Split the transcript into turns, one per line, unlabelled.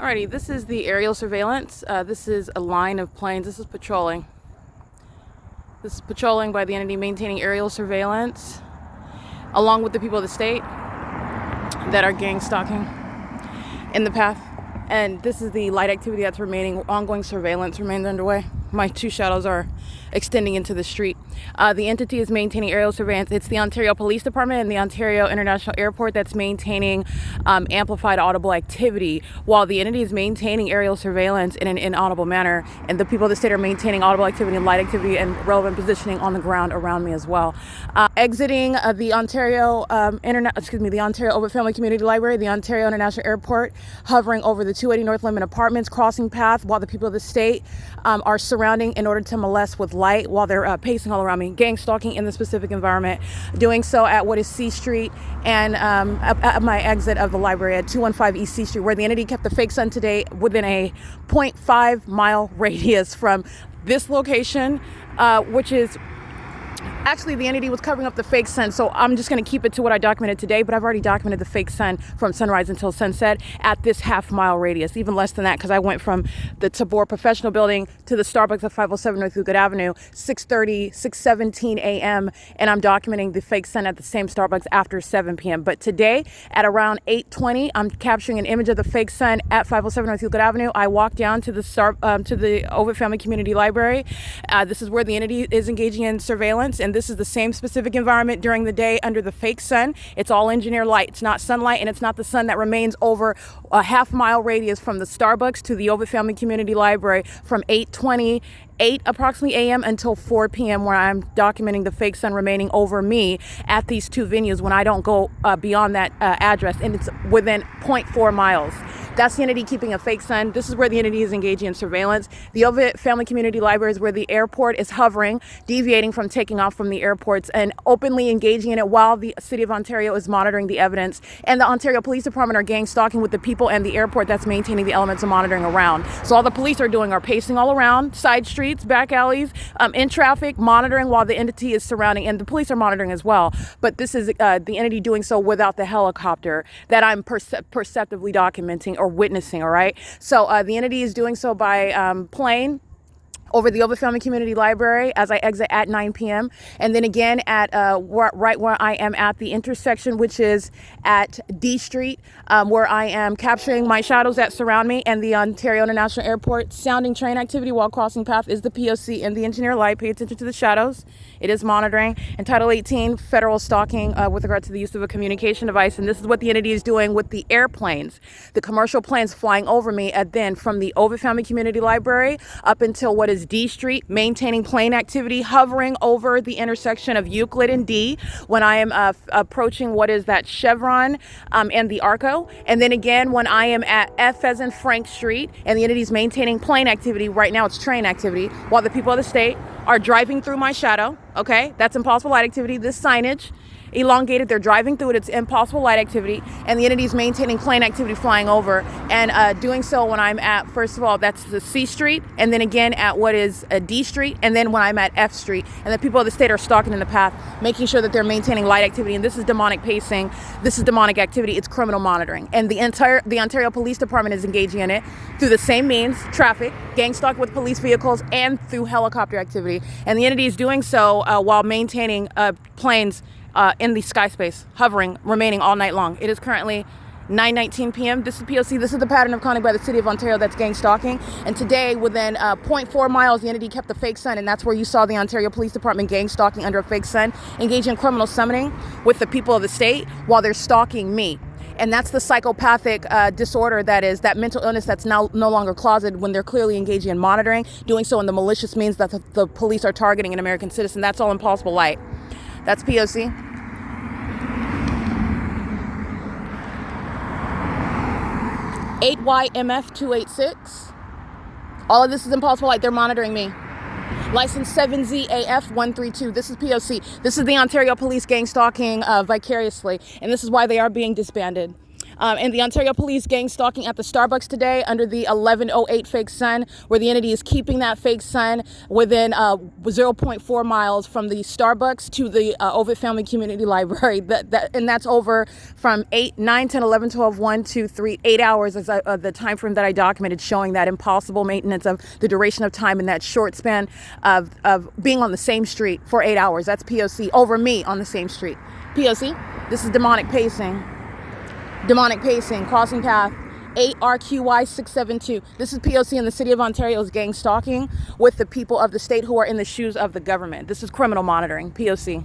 Alrighty, this is the aerial surveillance. This is a line of planes. This is patrolling. This is patrolling by the entity maintaining aerial surveillance, along with the people of the state that are gang stalking in the path. And this is the light activity that's remaining. Ongoing surveillance remains underway. My two shadows are extending into the street. The entity is maintaining aerial surveillance. It's the Ontario Police Department and the Ontario International Airport that's maintaining amplified audible activity, while the entity is maintaining aerial surveillance in an inaudible manner, and the people of the state are maintaining audible activity and light activity and relevant positioning on the ground around me as well. Exiting the Ontario the Ontario Ovitt Family Community Library, the Ontario International Airport, hovering over the 280 North Lemon Apartments, crossing path while the people of the state are surrounding in order to molest with light while they're pacing all around me, gang stalking in the specific environment, doing so at what is C Street and at my exit of the library at 215 East C Street, where the entity kept the fake sun today within a 0.5 mile radius from this location, which is actually the entity was covering up the fake sun, so I'm just going to keep it to what I documented today, but I've already documented the fake sun from sunrise until sunset at this half-mile radius, even less than that, because I went from the TABOR professional building to the Starbucks at 507 North Euclid Avenue, 6:17 a.m., and I'm documenting the fake sun at the same Starbucks after 7 p.m. But today, at around 8:20, I'm capturing an image of the fake sun at 507 North Euclid Avenue. I walk down to the Ovitt Family Community Library. This is where the entity is engaging in surveillance, and this is the same specific environment during the day under the fake sun. It's all engineered light. It's not sunlight, and it's not the sun that remains over a half-mile radius from the Starbucks to the Ovitt Family Community Library from 8:28 approximately a.m. until 4 p.m., where I'm documenting the fake sun remaining over me at these two venues when I don't go beyond that address, and it's within 0.4 miles. That's the entity keeping a fake sun. This is where the entity is engaging in surveillance. The Ovitt Family Community Library is where the airport is hovering, deviating from taking off from the airports and openly engaging in it while the City of Ontario is monitoring the evidence. And the Ontario Police Department are gang stalking with the people and the airport that's maintaining the elements of monitoring around. So all the police are doing are pacing all around, side streets, back alleys, in traffic, monitoring while the entity is surrounding, and the police are monitoring as well. But this is the entity doing so without the helicopter that I'm perceptively documenting or witnessing, all right? So the entity is doing so by plane over the Ovitt Family Community Library as I exit at 9 p.m. And then again at right where I am at the intersection, which is at D Street, where I am capturing my shadows that surround me, and the Ontario International Airport. Sounding train activity while crossing path is the P.O.C. and the engineer light. Pay attention to the shadows. It is monitoring. And Title 18, federal stalking with regard to the use of a communication device. And this is what the entity is doing with the airplanes, the commercial planes flying over me, and then from the Ovitt Family Community Library up until what is D Street, maintaining plane activity, hovering over the intersection of Euclid and D when I am approaching what is that Chevron and the Arco. And then again when I am at F as in Frank Street, and the entity is maintaining plane activity. Right now it's train activity, while the people of the state are driving through my shadow. Okay, that's impossible light activity. This signage elongated, they're driving through it, it's impossible light activity, and the entity is maintaining plane activity flying over, and doing so when I'm at, first of all, that's the C Street, and then again at what is a D Street, and then when I'm at F Street, and the people of the state are stalking in the path, making sure that they're maintaining light activity. And this is demonic pacing, this is demonic activity, it's criminal monitoring, and the Ontario Police Department is engaging in it through the same means: traffic, gang stalk with police vehicles, and through helicopter activity. And the entity is doing so while maintaining planes in the sky space, hovering, remaining all night long. It is currently 9:19 p.m. This is P.O.C. This is the pattern of conduct by the City of Ontario that's gang stalking. And today, within 0.4 miles, the entity kept the fake sun, and that's where you saw the Ontario Police Department gang stalking under a fake sun, engaging in criminal summoning with the people of the state while they're stalking me. And that's the psychopathic disorder, that is that mental illness that's now no longer closeted when they're clearly engaging in monitoring, doing so in the malicious means that the police are targeting an American citizen. That's all impossible light. That's P.O.C. (8YMF 286). All of this is impossible light. They're monitoring me. License 7ZAF 132. This is P.O.C. This is the Ontario Police gang stalking vicariously, and this is why they are being disbanded. And the Ontario Police gang stalking at the Starbucks today under the 1108 fake sun, where the entity is keeping that fake sun within 0.4 miles from the Starbucks to the Ovid Family Community Library. And that's over from 8, 9, 10, 11, 12, 1, 2, 3, 8 hours is the time frame that I documented, showing that impossible maintenance of the duration of time in that short span of being on the same street for 8 hours. That's P.O.C. over me on the same street. P.O.C. This is demonic pacing. Demonic pacing, crossing path, 8RQY672. This is P.O.C. in the city of Ontario's gang stalking with the people of the state who are in the shoes of the government. This is criminal monitoring, P.O.C.